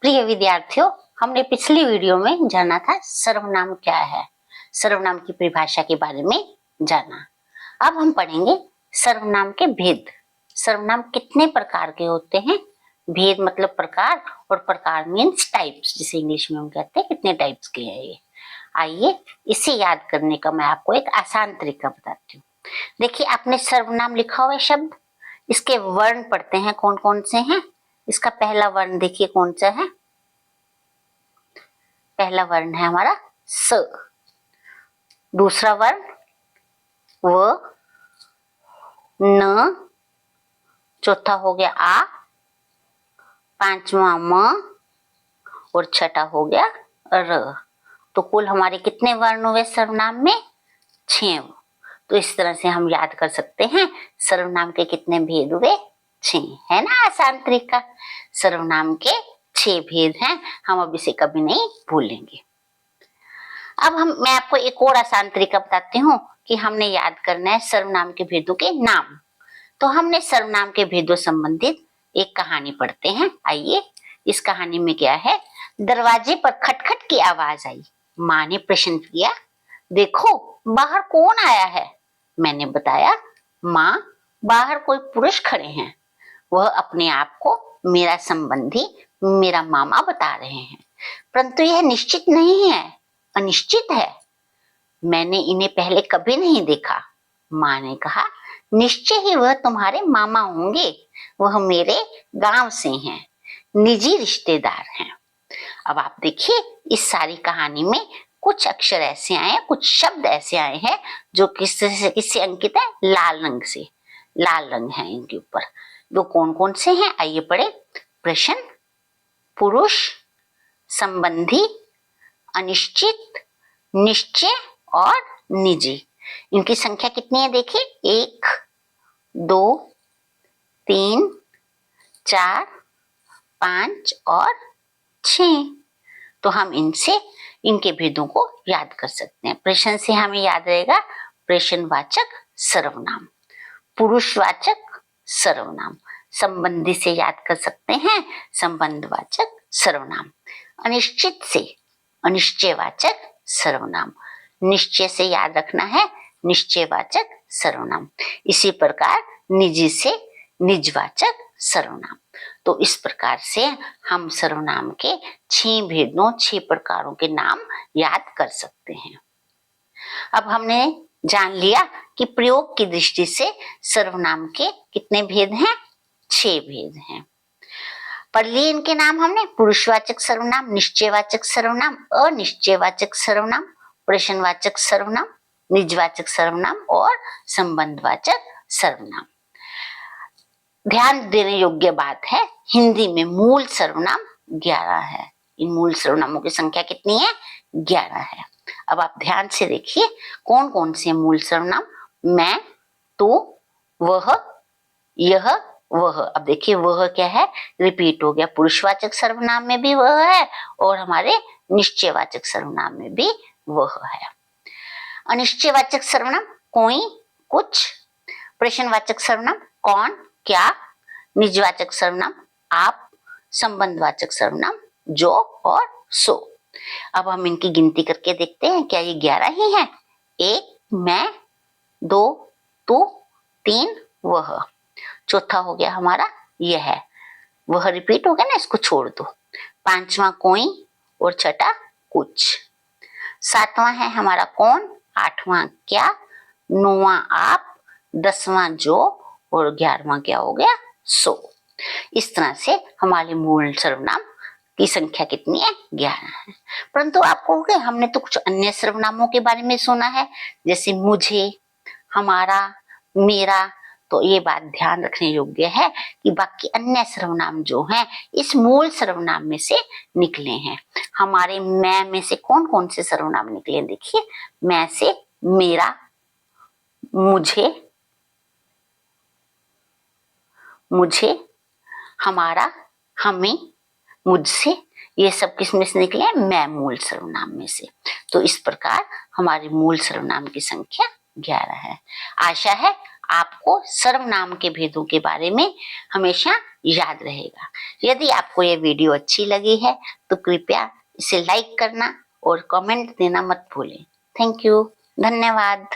प्रिय विद्यार्थियों, हमने पिछली वीडियो में जाना था सर्वनाम क्या है, सर्वनाम की परिभाषा के बारे में जाना। अब हम पढ़ेंगे सर्वनाम के भेद। सर्वनाम कितने प्रकार के होते हैं? भेद मतलब प्रकार, और प्रकार मीन्स टाइप्स, जिसे इंग्लिश में हम कहते हैं कितने टाइप्स के हैं ये। आइए इसे याद करने का मैं आपको एक आसान तरीका बताती हूँ। देखिए, आपने सर्वनाम लिखा हुआ है शब्द, इसके वर्ण पढ़ते हैं कौन कौन से हैं। इसका पहला वर्ण देखिए कौन सा है। पहला वर्ण है हमारा स, दूसरा वर्ण व, न, चौथा हो गया आ, पांचवा म और छठा हो गया र। तो कुल हमारे कितने वर्ण हुए सर्वनाम में? 6। तो इस तरह से हम याद कर सकते हैं सर्वनाम के कितने भेद हुए? 6। है ना आसान तरीका। सर्वनाम के 6 भेद हैं, हम अब इसे कभी नहीं भूलेंगे। अब मैं आपको एक और आसान तरीका बताती हूँ कि हमने याद करना है सर्वनाम के भेदों के नाम। तो हमने सर्वनाम के भेदों संबंधित एक कहानी पढ़ते हैं। आइए, इस कहानी में क्या है? दरवाजे पर खटखट की आवाज आई। माँ ने प्रश्न किया, देखो बाहर कौन आया है? मैंने बताया, माँ बाहर कोई पुरुष खड़े हैं, वह अपने आप को मेरा संबंधी, मेरा मामा बता रहे हैं, परंतु यह निश्चित नहीं है, अनिश्चित है। मैंने इन्हें पहले कभी नहीं देखा। माँ ने कहा, निश्चय ही वह तुम्हारे मामा होंगे, वह मेरे गांव से हैं, निजी रिश्तेदार हैं। अब आप देखिए, इस सारी कहानी में कुछ अक्षर ऐसे आए, कुछ शब्द ऐसे आए हैं जो किससे अंकित है? लाल रंग से। लाल रंग है इनके ऊपर। वो कौन कौन से हैं? आइए पढ़े। प्रश्न, पुरुष, संबंधी, अनिश्चित, निश्चय और निजी। इनकी संख्या कितनी है? देखिए, 1, 2, 3, 4, 5 और 6। तो हम इनके भेदों को याद कर सकते हैं। प्रश्न से हमें याद रहेगा प्रश्नवाचक सर्वनाम, पुरुषवाचक सर्वनाम। संबंधी से याद कर सकते हैं संबंधवाचक सर्वनाम। अनिश्चित से अनिश्चयवाचक सर्वनाम। निश्चय से याद रखना है निश्चयवाचक सर्वनाम। इसी प्रकार निजी से निजवाचक सर्वनाम। तो इस प्रकार से हम सर्वनाम के 6 भेदों, 6 प्रकारों के नाम याद कर सकते हैं। अब हमने जान लिया कि प्रयोग की दृष्टि से सर्वनाम के कितने भेद हैं? 6 भेद हैं। पढ़ लिए इनके नाम हमने। पुरुषवाचक सर्वनाम, निश्चयवाचक सर्वनाम, अनिश्चयवाचक सर्वनाम, प्रश्नवाचक सर्वनाम, निजवाचक सर्वनाम और संबंधवाचक सर्वनाम। ध्यान देने योग्य बात है, हिंदी में मूल सर्वनाम 11 है। इन मूल सर्वनामों की संख्या कितनी है? 11 है। अब आप ध्यान से देखिए कौन कौन से मूल सर्वनाम? मैं, तू, वह, यह, वह। अब देखिए वह क्या है? रिपीट हो गया। पुरुषवाचक सर्वनाम में भी वह है और हमारे निश्चयवाचक सर्वनाम में भी वह है। अनिश्चयवाचक सर्वनाम कोई, कुछ। प्रश्नवाचक सर्वनाम कौन, क्या। निजवाचक सर्वनाम आप। संबंधवाचक सर्वनाम जो और सो। अब हम इनकी गिनती करके देखते हैं, क्या ये 11 ही है? 1 मैं, 2 तू, 3 वह, चौथा हो गया हमारा यह है। वह रिपीट हो गया ना, इसको छोड़ दो। 5वां कोई और छठा कुछ। 7वां है हमारा कौन, 8वां क्या, 9वां आप, 10वां जो और 11वां क्या हो गया? सो। इस तरह से हमारे मूल सर्वनाम की संख्या कितनी है? 11 है। परंतु आप कहोगे हमने तो कुछ अन्य सर्वनामों के बारे में सुना है, जैसे मुझे, हमारा, मेरा। तो ये बात ध्यान रखने योग्य है कि बाकी अन्य सर्वनाम जो हैं इस मूल सर्वनाम में से निकले हैं। हमारे मैं में से कौन कौन से सर्वनाम निकले? देखिए, मैं से मेरा, मुझे, हमारा, हमें, मुझसे, ये सब किस में से निकले? मैं मूल सर्वनाम में से। तो इस प्रकार हमारे मूल सर्वनाम की संख्या 11 है। आशा है आपको सर्वनाम के भेदों के बारे में हमेशा याद रहेगा। यदि आपको ये वीडियो अच्छी लगी है तो कृपया इसे लाइक करना और कमेंट देना मत भूलें। थैंक यू, धन्यवाद।